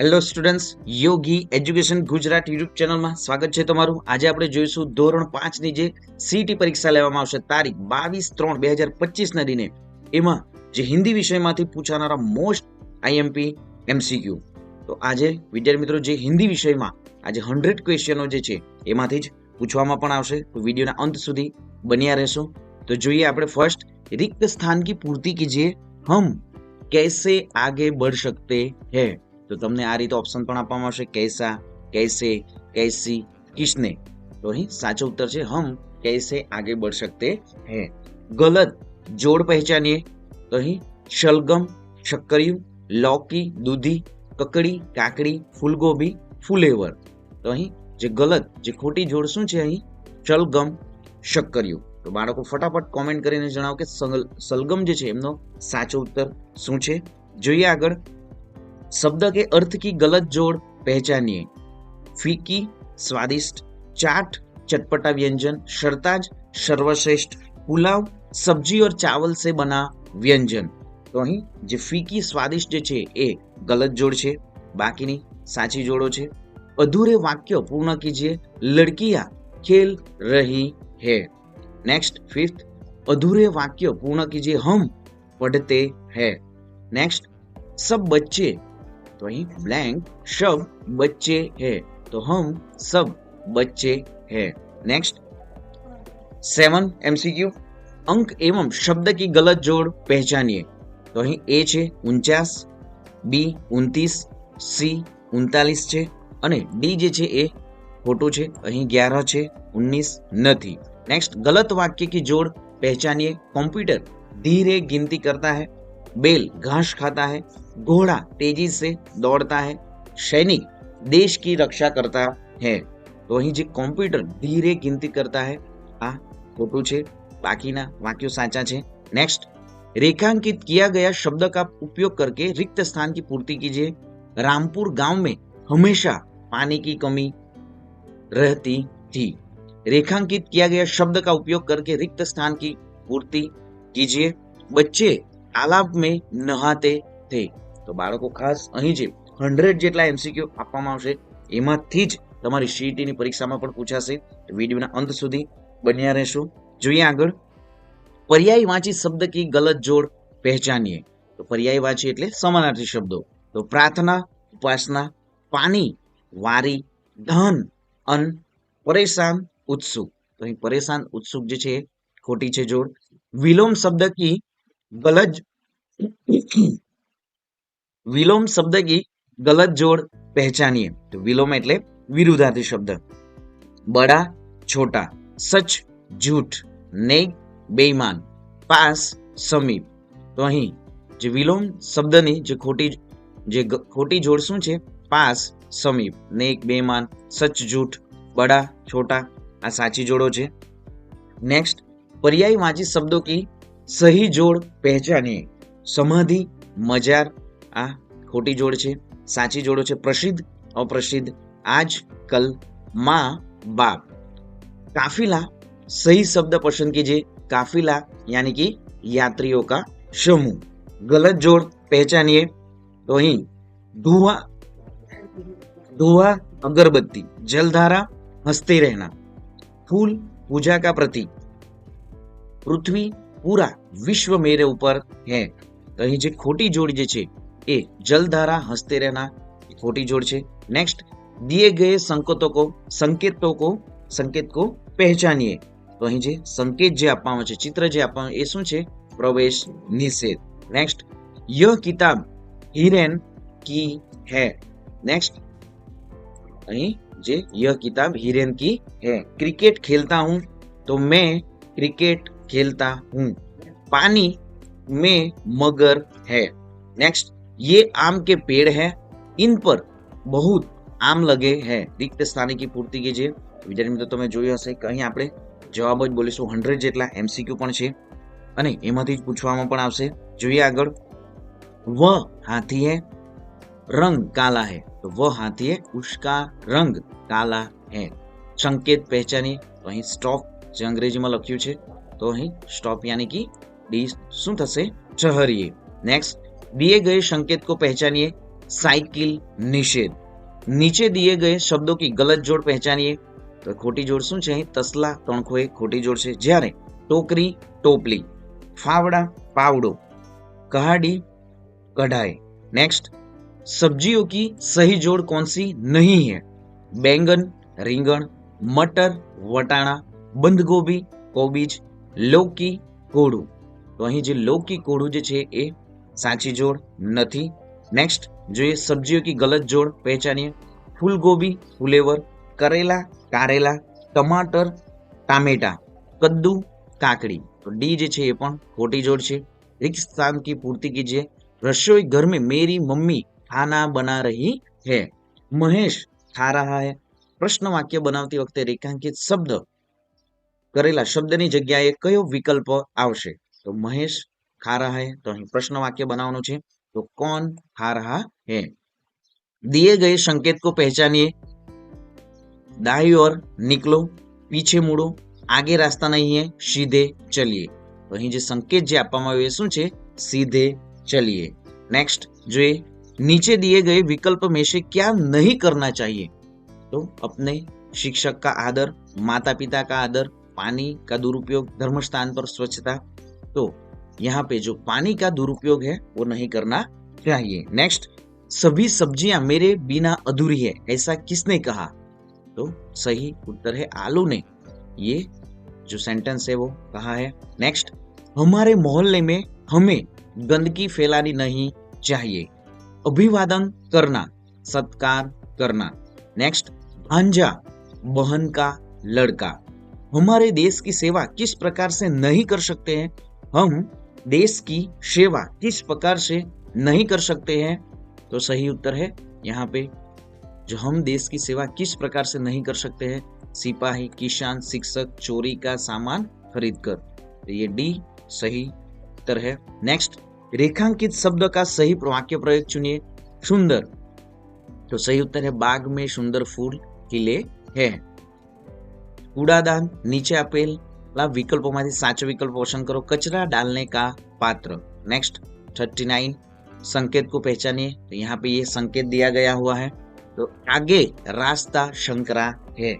Hello students, યોગી education Gujarat YouTube ચેનલમાં સ્વાગત છે તમારું. આજે આપણે જોઈશું ધોરણ 5 ની જે સીટી પરીક્ષા લેવામાં આવશે તારીખ 22/3/2025 ના દિને, એમાં જે હિન્દી વિષયમાંથી પૂછાનારા મોસ્ટ આઈએમપી એમસીક્યુ. તો આજે વિદ્યાર્થી મિત્રો જે હિન્દી વિષયમાં આજે 100 ક્વેશ્ચનો જે છે એમાંથી જ પૂછવામાં પણ આવશે. તો વિડીયોના અંત સુધી બન્યા રહેશો. તો જોઈએ આપણે ફર્સ્ટ, रिक्त स्थान की पूर्ति कीजिए, हम कैसे आगे बढ़ सकते हैं. तो તમને આ રીતે ઓપ્શન પણ આપવામાં આવશે, कैसा, कैसे, कैसी, किसने. तो અહીં સાચો ઉત્તર છે हम कैसे आगे बढ़ सकते हैं. गलत जोड़ पहचानिए. तो અહીં शलगम, शक्करिયું, लौकी, दूधी, ककड़ी, काकड़ी, फूलगोभी, फुलेवर. તો અહીં જે ગલત જે ખોટી જોડ શું છે અહીં शलगम, शक्करिયું. તો બાળકો ફટાફટ કોમેન્ટ કરીને જણાવો કે સલગમ જે છે એમનો સાચો ઉત્તર શું છે. જોઈએ આગળ, शब्द के अर्थ की गलत जोड़ पहचानिए. फीकी, स्वादिष्ट, चाट, चटपटा व्यंजन, सरताज, सर्वश्रेष्ठ, पुलाव, सब्जी और चावल से बना व्यंजन. तो અહીં જે ફીકી સ્વાદિષ્ટ જે છે એ ગલત જોડ છે, બાકીની સાચી જોડો છે. અધૂરે વાક્ય પૂર્ણ કીजिए, लड़कियां खेल रही है. नेक्स्ट फिफ्थ, अधूरे वाक्य पूर्ण कीजिए, हम पढ़ते हैं. नेक्स्ट, सब बच्चे, तो અહીં ब्लैंक, सब बच्चे हैं, तो हम सब बच्चे हैं. नेक्स्ट 7 एमसीक्यू, अंक एवं शब्द की गलत जोड़ पहचानिए. तो અહીં ए છે 49, बी 29, सी 39 છે અને डी જે છે એ ખોટું છે. અહીં 11 છે, 19 નથી. नेक्स्ट, गलत वाक्य की जोड़ पहचानिए. कंप्यूटर धीरे गिनती करता है, बैल घास खाता है, घोड़ा तेजी से दौड़ता है, सैनिक देश की रक्षा करता है. तो અહીં જે કોમ્પ્યુટર ધીરે ગિનતી કરતા है આ ખોટું છે, બાકીના વાક્યો સાચા છે. नेक्स्ट, रेखांकित किया गया शब्द का उपयोग करके रिक्त स्थान की पूर्ति कीजिए. रामपुर गांव में हमेशा पानी की कमी रहती थी. रेखांकित किया गया शब्द का उपयोग करके रिक्त स्थान की पूर्ति कीजिए. बच्चे तालाब में नहाते थे. तो बाळको खास અહીં જે 100 જેટલા એમસીક્યુ આપવામાં આવશે એમાંથી જ તમારી સીઈટીની પરીક્ષામાં પણ પૂછાશે. તો વિડિયોના અંત સુધી બન્યા રહેશો. જોઈએ આગળ, पर्यायवाची शब्द की गलत जोड़ पहचानिए. तो पर्यायवाची એટલે સમાનાર્થી શબ્દો. તો प्रार्थना, उपासना, पानी, वारी, धन, अन्न, परेशान, उत्सुक. तो અહીં परेशान उत्सुक જે છે ખોટી છે જોડ. विलोम शब्द की गलत विलोम शब्द की गलत जोड़ पहचानिए. तो विलोम એટલે વિરુદ્ધાર્થી શબ્દ. बड़ा, छोटा, सच, झूठ, नेक, बेईमान, पास, समीप. तो અહીં જે વિલોમ શબ્દની જે ખોટી જોડ શું છે પાસ, સમીપ, नेक, बेईमान, सच, झूठ, बड़ा, छोटा આ સાચી જોડો છે. नेक्स्ट, पर्यायवाची शब्दों की सही जोड़ पहचानिए. समाधि, मजार आ खोटी जोड़ છે. સાચી જોડો છે प्रसिद्ध, अप्रसिद्ध, आज, कल, माँ, बाप. काफिला, सही शब्द पसंद कीजिए. काफिला यानी कि यात्रियों का समूह. गलत जोड़ पहचानिए. तो અહીં धुआं, धुआं, अगरबत्ती, जलधारा, हंसते रहना, फूल, पूजा का प्रतीक, पृथ्वी, पूरा विश्व मेरे ऊपर है. तो અહીં જે ખોટી જોડ જે છે એ જલધારા, હસતે રહેના ખોટી જોડ છે. नेक्स्ट, दिए गए संकेत को पहचानिए. तो અહીં જે સંકેત જે આપવામાં છે, ચિત્ર જે આપવામાં એ શું છે પ્રવેશ નિષેધ. नेक्स्ट, यह किताब हिरेन की है. नेक्स्ट, અહીં જે यह किताब हिरेन की है. क्रिकेट खेलता हूं, तो मैं क्रिकेट खेलता हूं. पानी में मगर है. नेक्स्ट, ये आम के पेड़ है, इन पर बहुत आम लगे हैं. रिक्त स्थान की पूर्ति कीजिए. વિદ્યાર્થી મિત્રો તમે જોયું હશે કે અહીં આપણે જવાબ જ બોલીશું. 100 જેટલા એમસીક્યુ પણ છે અને એમાંથી જ પૂછવામાં પણ આવશે. જોઈએ આગળ, वह हाथी है, रंग काला है. तो वह हाथी है, उसका रंग काला है. संकेत पहचानिए. तो અહીં સ્ટોપ જે અંગ્રેજીમાં લખ્યું છે તો અહીં સ્ટોપ यानी कि डी શું થશે, ठहरिए. नेक्स्ट, दिए गए संकेत को पहचानिए. साइकिल, निषेध। नीचे दिए गए शब्दों की गलत जोड़ पहचानिए। तो खोटी जोड़ શું છે? તસલા તણખો એ ખોટી જોડ છે। જ્યારે ટોકરી, ટોપલી, ફાવડા, પાવડો, કહાડી, कढ़ाई। नेक्स्ट, सब्जियों की सही जोड़ कौन सी नहीं है? बैंगन, રીંગણ, मटर, વટાણા, बंद गोभी, कोबीज, लौकी, कोड़ू। तो અહીં જે लौकी कोड़ू જે છે એ સાચી જોડ નથી। नेक्स्ट, જોઈએ સબ્જીઓ की गलत जोड़ पहचानिए। फूलगोभी, फुलेवर, करेला, कारेला, टमाटर, टामेटा, कद्दू, काकड़ी। तो डी જે છે એ પણ ખોટી જોડ છે। रिक्त स्थान की पूर्ति कीजिए। रसोई घर में मेरी मम्मी खाना बना रही है। महेश खा रहा है। प्रश्न वाक्य बनावती वखते रेखांकित शब्द करेला शब्दनी जग्याए कयो विकल्प आवशे? तो महेश खा रहा है, तो અહીં प्रश्न वाक्य बनावવાનું છે। तो कौन खा रहा है? दिए गए संकेत को पहचानिए। दाई ओर निकलो, पीछे मुड़ो, आगे रास्ता नहीं है, सीधे चलिए। तो અહીં જે સંકેત જે આપવામાં આવ્યો એ શું છે? सीधे चलिए। नेक्स्ट, जो नीचे दिए गए विकल्प में से क्या नहीं करना चाहिए? तो अपने शिक्षक का आदर, माता पिता का आदर, पानी का दुरुपयोग, धर्म स्थान पर स्वच्छता। तो यहाँ पे जो पानी का दुरुपयोग है वो नहीं करना चाहिए। नेक्स्ट, सभी सब्जियां मेरे बिना अधूरी है, ऐसा किसने कहा? तो सही उत्तर है आलू ने ये जो सेंटेंस है वो कहा है। नेक्स्ट, हमारे मोहल्ले में हमें गंदगी फैलानी नहीं चाहिए। अभिवादन करना, सत्कार करना। नेक्स्ट, भांजा बहन का लड़का। हमारे देश की सेवा किस प्रकार से नहीं कर सकते हैं? हम देश की सेवा किस प्रकार से नहीं कर सकते हैं? तो सही उत्तर है यहाँ पे जो हम देश की सेवा किस प्रकार से नहीं कर सकते हैं, सिपाही, किसान, शिक्षक, चोरी का सामान खरीद कर। तो ये डी सही उत्तर है। नेक्स्ट, रेखांकित शब्द का सही वाक्य प्रयोग चुनिए। सुंदर, तो सही उत्तर है बाग में सुंदर फूल खिले है। कूड़ादान, नीचे आपेला विकल्पोमांथी साचो विकल्प पसंद करो। कचरा डालने का पात्र। नेक्स्ट, 39, संकेत को पहचानिए। तो यहाँ पे ये संकेत दिया गया हुआ है, तो आगे रास्ता संकरा है।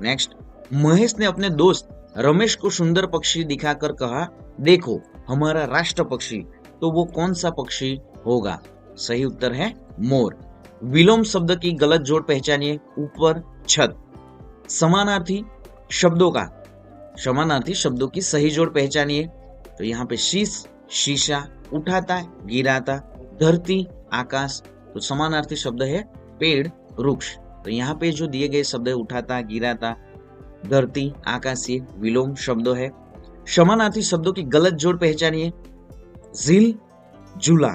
नेक्स्ट, महेश ने अपने दोस्त रमेश को सुंदर पक्षी दिखाकर कहा, देखो हमारा राष्ट्र पक्षी। तो वो कौन सा पक्षी होगा? सही उत्तर है मोर। विलोम शब्द की गलत जोड़ पहचानिए। ऊपर, छत। समानार्थी शब्दों की सही जोड़ पहचानिए। तो यहाँ पे शीश, शीशा, उठाता, गिराता, धरती, आकाश। तो समानार्थी शब्द है पेड़, वृक्ष। तो यहाँ पे जो दिए गए शब्द है उठाता, गिराता, धरती, आकाश, ये विलोम शब्दों है। समानार्थी शब्दों की गलत जोड़ पहचानिए। झील, झूला,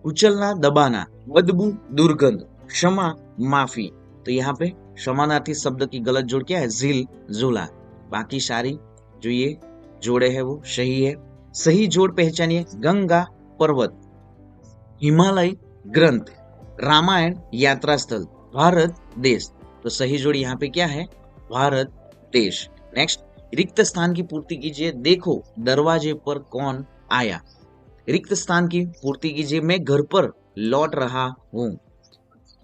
उछलना, दबाना, बदबू, दुर्गंध, क्षमा, माफी। तो यहाँ पे समानार्थी शब्द की गलत जोड़ क्या है? झील, झूला। बाकी सारी जो ये जोड़े है वो सही है। सही जोड़ पहचानिए। गंगा, पर्वत, हिमालय, ग्रंथ, रामायण, यात्रा स्थल, भारत देश। तो सही जोड़ यहाँ पे क्या है? भारत देश। नेक्स्ट, रिक्त स्थान की पूर्ति कीजिए। देखो दरवाजे पर कौन आया। रिक्त स्थान की पूर्ति कीजिए। मैं घर पर लौट रहा हूं।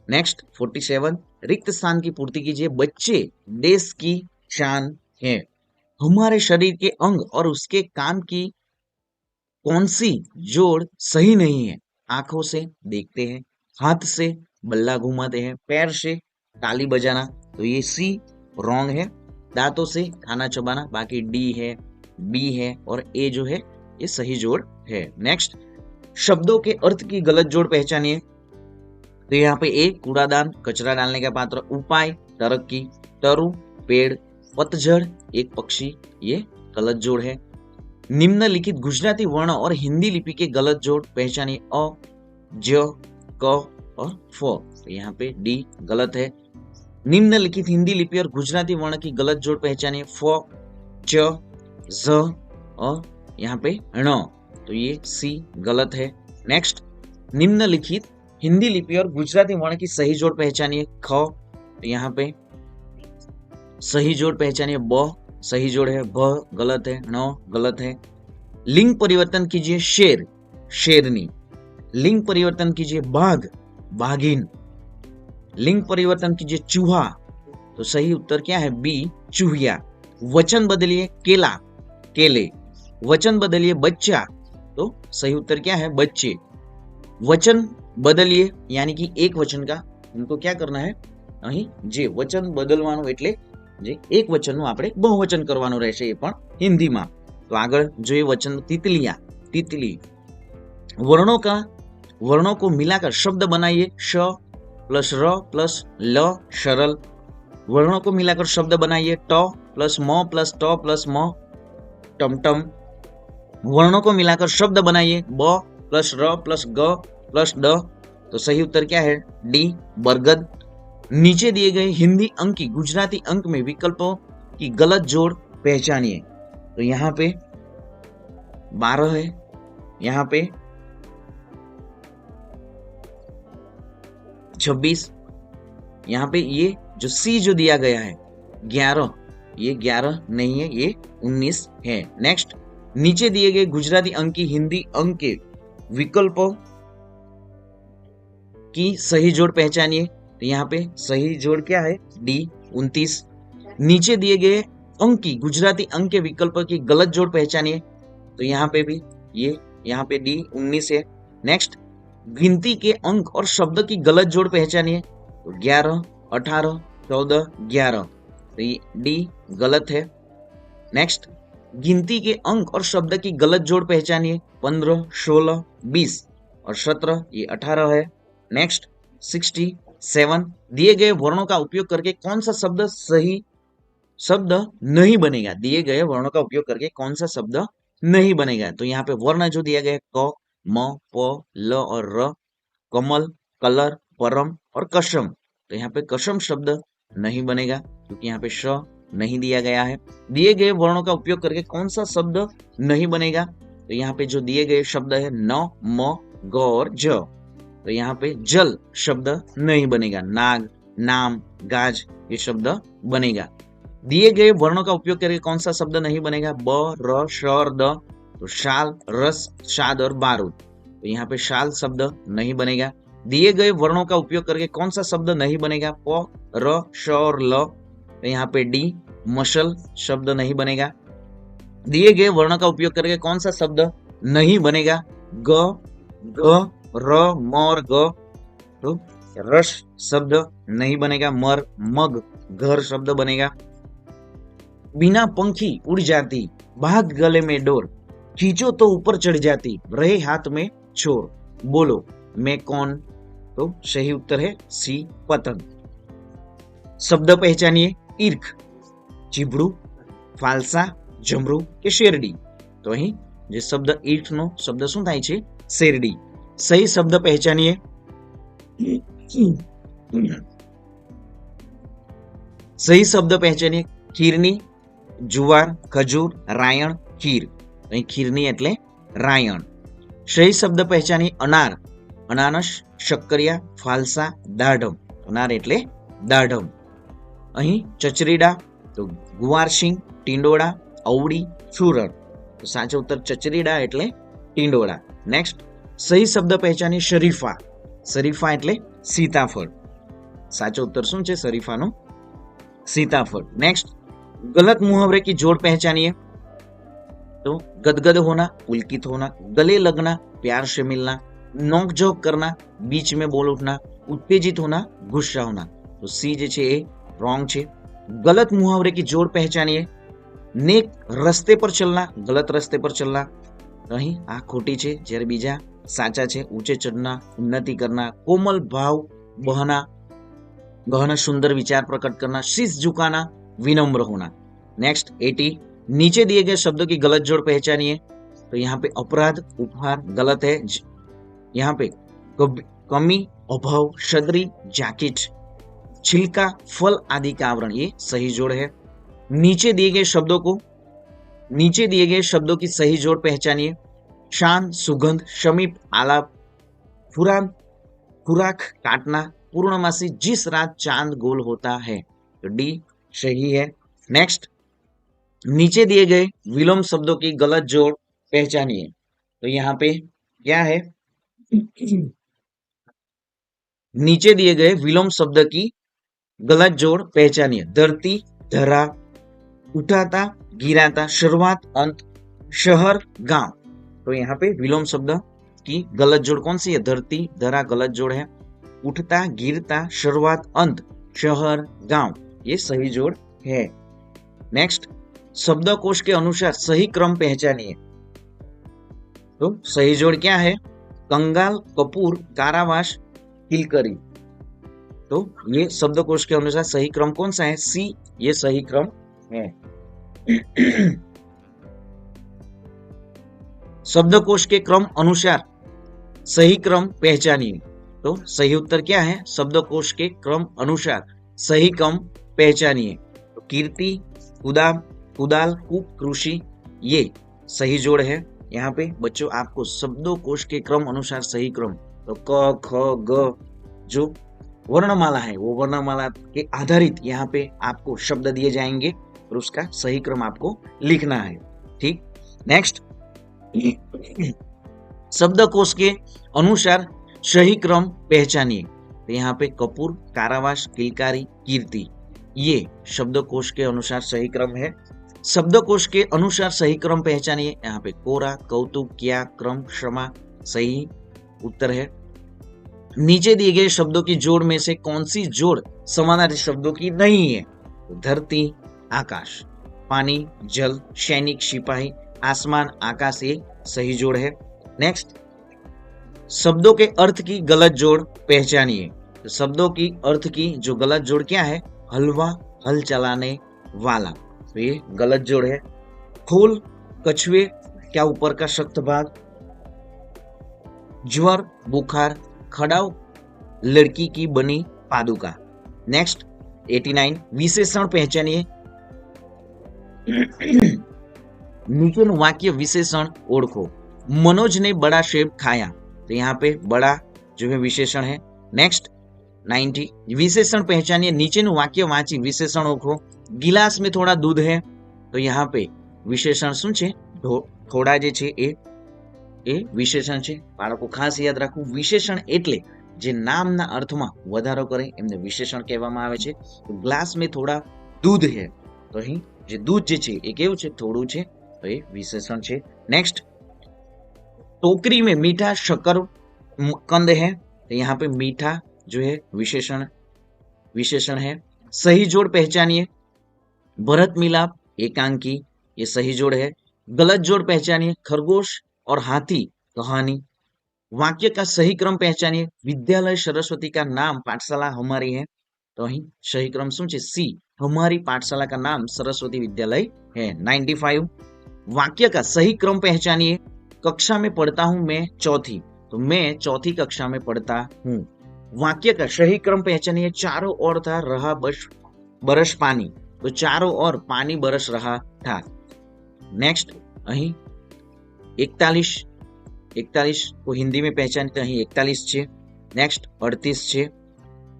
नेक्स्ट, 47, रिक्त स्थान की पूर्ति कीजिए। बच्चे देश की शान है। हमारे शरीर के अंग और उसके काम की कौन सी जोड़ सही नहीं है? आंखों से देखते हैं, हाथ से बल्ला घुमाते हैं, पैर से ताली बजाना। तो ये सी रॉन्ग है। दांतों से खाना चबाना। बाकी डी है, बी है और ए जो है ये सही जोड़ है। नेक्स्ट, शब्दों के अर्थ की गलत जोड़ पहचानिए। तो यहाँ पे ए कूड़ादान, कचरा डालने का पात्र, उपाय, तरक्की, तरु, पेड़, पतझड़, एक पक्षी, ये गलत जोड़ है। निम्नलिखित गुजराती वर्ण और हिंदी लिपि के गलत जोड़ पहचानिए। अ, ज, क और फ। तो यहाँ पे डी गलत है। निम्नलिखित हिंदी लिपि और गुजराती वर्ण की गलत जोड़ पहचानिए। फ, च, ज और यहाँ पे ण। तो ये सी गलत है। नेक्स्ट, निम्नलिखित हिंदी लिपि और गुजराती वर्ण की सही जोड़ पहचानिए। ख, तो यहाँ पे सही जोड़ पहचानिए। ब सही जोड़ है। भ गलत है। ण गलत है। लिंग परिवर्तन कीजिए। शेर, शेरनी। लिंग परिवर्तन कीजिए। बाघ, बाघिन। लिंग परिवर्तन कीजिए चूहा, तो सही उत्तर क्या है? बी चूहिया। वचन बदलिए केला, केले। वचन बदलिए बच्चा, तो सही उत्तर क्या है? बच्चे। वचन बदलिए यानी कि एक वचन का हमको क्या करना है? અહીં જે વચન બદલવાનું એટલે જે એક વચનનું આપણે બહુવચન કરવાનું રહેશે, એ પણ હિન્દીમાં. તો આગળ જોઈએ વચન तितलियां, तितली. वर्णों को मिलाकर शब्द बनाइए श प्लस र प्लस ल सरल. वर्णों को मिलाकर शब्द बनाइए ट प्लस म प्लस ट प्लस म टमटम. वर्णों को मिलाकर शब्द बनाइए ब प्लस र प्लस ग प्लस ड, तो सही उत्तर क्या है? डी बरगद. नीचे दिए गए हिंदी अंक की गुजराती अंक में विकल्पों की गलत जोड़ पहचानिए. तो यहाँ पे 12 है, यहाँ पे 26, यहाँ पे ये जो सी जो दिया गया है 11, ये 11 नहीं है, ये 19 है. नेक्स्ट, नीचे दिए गए गुजराती अंक की हिंदी अंक के विकल्पों की सही जोड़ पहचानिए. तो यहाँ पे सही जोड़ क्या है? डी 29. नीचे दिए गए अंक की गुजराती अंक के विकल्प की गलत जोड़ पहचानिए. तो यहाँ पे भी ये यहाँ पे डी 19 है. नेक्स्ट, गिनती के अंक और शब्द की गलत जोड़ पहचानिए. तो 11, 18, 14, 11, तो ये डी गलत है. नेक्स्ट, गिनती के अंक और शब्द की गलत जोड़ पहचानिए. 15, 16, 20 और 17, ये 18 है. नेक्स्ट, 67, दिए गए वर्णों का उपयोग करके कौन सा शब्द सही शब्द नहीं बनेगा? दिए गए वर्णों का उपयोग करके कौन सा शब्द नहीं बनेगा? तो यहाँ पे वर्ण जो दिया गया है क, म, प, ल और र. कमल, कलर, परम और कसम, तो यहाँ पे कसम शब्द नहीं बनेगा क्योंकि यहाँ पे श नहीं दिया गया है. दिए गए वर्णों का उपयोग करके कौन सा शब्द नहीं बनेगा? तो यहाँ पे जो दिए गए शब्द है न, म, ग और ज, तो यहाँ पे जल शब्द नहीं बनेगा. नाग, नाम, गाज ये शब्द बनेगा. दिए गए वर्णों का उपयोग करके कौन सा शब्द नहीं बनेगा? ब, र, श और द, तो शाल, रस, शाद और बारूद, तो यहाँ पे शाल शब्द नहीं बनेगा. दिए गए वर्णों का उपयोग करके कौन सा शब्द नहीं बनेगा? प, र, श और ल, तो यहाँ पे डी मशल शब्द नहीं बनेगा. दिए गए वर्ण का उपयोग करके कौन सा शब्द नहीं बनेगा? ग, ग, र, म और ग, तो रस शब्द नहीं बनेगा. मर, मग, घर शब्द बनेगा. बिना पंखी उड़ जाती, भाग गले में डोर, खींचो तो ऊपर चढ़ जाती, रहे हाथ में चोर, बोलो मैं कौन? तो सही उत्तर है सी पतंग. शब्द पहचानिए ईर्ख, ચીબડું, ફાલસા, જમરૂ કે શેરડી. તો અહીં જે શબ્દ ઈર્ખનો શબ્દ શું થાય છે? શેરડી. સહી શબ્દ પહેચાનીએ. સહી શબ્દ પહેચાનીએ ખીરની, જુવાર, ખજૂર, રાયણ, ખીર. અહીં ખીરની એટલે રાયણ. સહી શબ્દ પહેચાનીએ અનાર, અનાનસ, શક્કરિયા, ફાલસા, દાઢમ. અનાર એટલે દાઢમ. અહીં ચચરીડા, તો ગુવારસિંગ, ટીંડોળા, અવડી, ચૂરણ, તો સાચો ઉત્તર ચચરીડા એટલે ટીંડોળા. નેક્સ્ટ, સહી શબ્દ પહેચાની શરીફા, શરીફા એટલે સીતાફળ. સાચો ઉત્તર શું છે? શરીફાનો सीताफल. नेक्स्ट, गलत मुहावरे की जोड़ पहचानिए. तो गदगद होना, पुलकित होना, गले लगना, प्यार से मिलना, नोकझोंक करना, बीच में बोल उठना, उत्तेजित होना, गुस्सा होना. तो सी जे छे ए रॉन्ग छे. गलत मुहावरे की जोड़ पहचानिए. नेक रस्ते पर चलना, गलत रस्ते पर चलना, तो અહીં આ ખોટી છે જ્યારે બીજા સાચા છે. ऊंचे चढ़ना, उन्नति करना, कोमल भाव बहना, गहन सुंदर विचार प्रकट करना, शीश झुकाना, विनम्र होना. नेक्स्ट 80, नीचे दिए गए शब्दों की गलत जोड़ पहचानिए. तो यहाँ पे अपराध, उपहार गलत है. यहाँ पे कमी, अभाव, सदरी, जैकेट, छिलका, फल आदि का आवरण, ये सही जोड़ है. नीचे दिए गए शब्दों की सही जोड़ पहचानिए. शान, सुगंध, समीप, आलाप, फुरान, खुराक, काटना, पूर्णमासी, जिस रात चांद गोल होता है, तो डी सही है. नेक्स्ट, नीचे दिए गए विलोम शब्दों की गलत जोड़ पहचानिए. तो यहाँ पे क्या है? नीचे दिए गए विलोम शब्द की गलत जोड़ पहचानिए। धरती, धरा, उठाता, गिराता, शुरुआत, अंत, शहर, गांव। तो यहाँ पे विलोम शब्द की गलत जोड़ कौन सी है? धरती, धरा गलत जोड़ है। उठता, गिरता, शुरुआत, अंत, शहर, गांव ये सही जोड़ है। नेक्स्ट, शब्दकोश के अनुसार सही क्रम पहचानिए। तो सही जोड़ क्या है? कंगाल, कपूर, कारावास, किलकरी। तो ये शब्दकोश के अनुसार सही क्रम कौन सा है? सी ये सही क्रम है। शब्दकोश के क्रम अनुसार सही क्रम पहचानिए। तो सही उत्तर क्या है? शब्दकोश के क्रम अनुसार सही क्रम पहचानिए। तो कीर्ति, कुदाल, कुदाल, कूप, कृषि ये सही जोड़ है। यहाँ पे बच्चों आपको शब्दकोश के क्रम अनुसार सही क्रम, तो क, ख, ग जो वर्णमाला है वो वर्णमाला के आधारित यहाँ पे आपको शब्द दिए जाएंगे और उसका सही क्रम आपको लिखना है। ठीक, नेक्स्ट, शब्दकोश के अनुसार सही क्रम पहचानिए। तो यहाँ पे कपूर, कारावास, किलकारी, कीर्ति ये शब्दकोश के अनुसार सही क्रम है। शब्दकोश के अनुसार सही क्रम पहचानिए। यहाँ पे कोरा, कौतुक, क्या, क्रम, क्षमा सही उत्तर है। नीचे दिए गए शब्दों की जोड़ में से कौन सी जोड़ समानार्थी शब्दों की नहीं है? तो धरती, आकाश, पानी, जल, सैनिक, सिपाही, आसमान, आकाश ये सही जोड़ है। नेक्स्ट, शब्दों के अर्थ की गलत जोड़ पहचानिए। तो शब्दों की अर्थ की जो गलत जोड़ क्या है? हलवा, हल चलाने वाला, तो ये गलत जोड़ है। फूल, कछुए, क्या ऊपर का सख्त भाग, ज्वर, बुखार, खड़ाव, लड़की की बनी पादुका। नेक्स्ट 89, विशेषण पहचानिए। नीचेનું वाक्य विशेषण ओळखो। मनोज ने बड़ा सेब खाया, तो यहाँ पे बड़ा जो है विशेषण है। नेक्स्ट 90, विशेषण पहचानिए। नीचेનું वाक्य वांची विशेषण ओळखो। गिलास में थोड़ा दूध है, तो यहाँ पे विशेषण શું છે? થોડા જે છે એ વિશેષણ છે। બાળકો ખાસ યાદ રાખવું, વિશેષણ એટલે જે નામના અર્થમાં વધારો કરે એમને વિશેષણ કહેવામાં આવે છે। તો ગ્લાસ में थोड़ा दूध है, તો અહીં જે दूध જે છે એ કેવું છે? થોડું છે, તો એ વિશેષણ છે। नेक्स्ट, टोकरी में मीठा शकरकंद है, तो यहाँ पे मीठा जो है विशेषण है। सही जोड़ पहचानिए। भरत मिलाप, एकांकी ये सही जोड़ है। गलत जोड़ पहचानिए। खरगोश और हाथी, कहानी। वाक्य का सही क्रम पहचानिए। विद्यालय सरस्वती का नाम पाठशाला हमारी है, तो અહીં सही क्रम શું છે? सी हमारी पाठशाला का नाम सरस्वती विद्यालय है। 95, वाक्य का सही क्रम पहचानिए। कक्षा में पढ़ता हूं मैं चौथी, तो मैं चौथी कक्षा में पढ़ता हूं। वाक्य का सही क्रम पहचानिए। चारों ओर था रहा बरस पानी, तो चारों ओर पानी बरस रहा था। नेक्स्ट અહીં 41 को हिंदी में पहचानते અહીં 41 છે। नेक्स्ट 38 છે।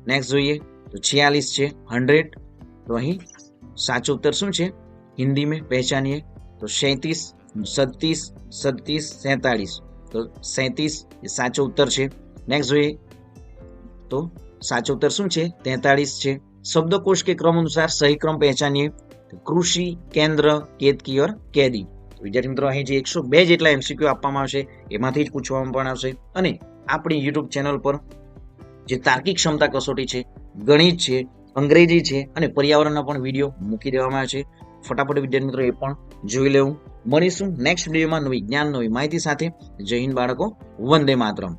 नेक्स्ट જોઈએ तो 46 છે। 100, तो અહીં સાચું ઉત્તર શું છે? हिंदी में पहचानिए तो 37, 37, 37, 47, तो 37 ये સાચું ઉત્તર છે। नेक्स्ट જોઈએ तो સાચું ઉત્તર શું છે? 43 છે। शब्दकोश के क्रम अनुसार सही क्रम पहचानिए। तो कृषि, केंद्र, केतकी और कैदी। विद्यार्थी मित्रों અહીં જે 102 જેટલા એમસીક્યુ આપવામાં આવશે એમાંથી જ પૂછવામાં પણ આવશે। અને આપણી યુટ્યુબ ચેનલ પર જે તાર્કિક ક્ષમતા કસોટી છે, ગણિત છે, અંગ્રેજી છે અને પર્યાવરણના પણ વિડીયો મૂકી દેવામાં આવ્યા છે। ફટાફટ વિદ્યાર્થી મિત્રો એ પણ જોઈ લેવું। મળીશું નેક્સ્ટ વિડીયોમાં નવી જ્ઞાન, નવી માહિતી સાથે। જય હિન્દ બાળકો, વંદે માતરમ।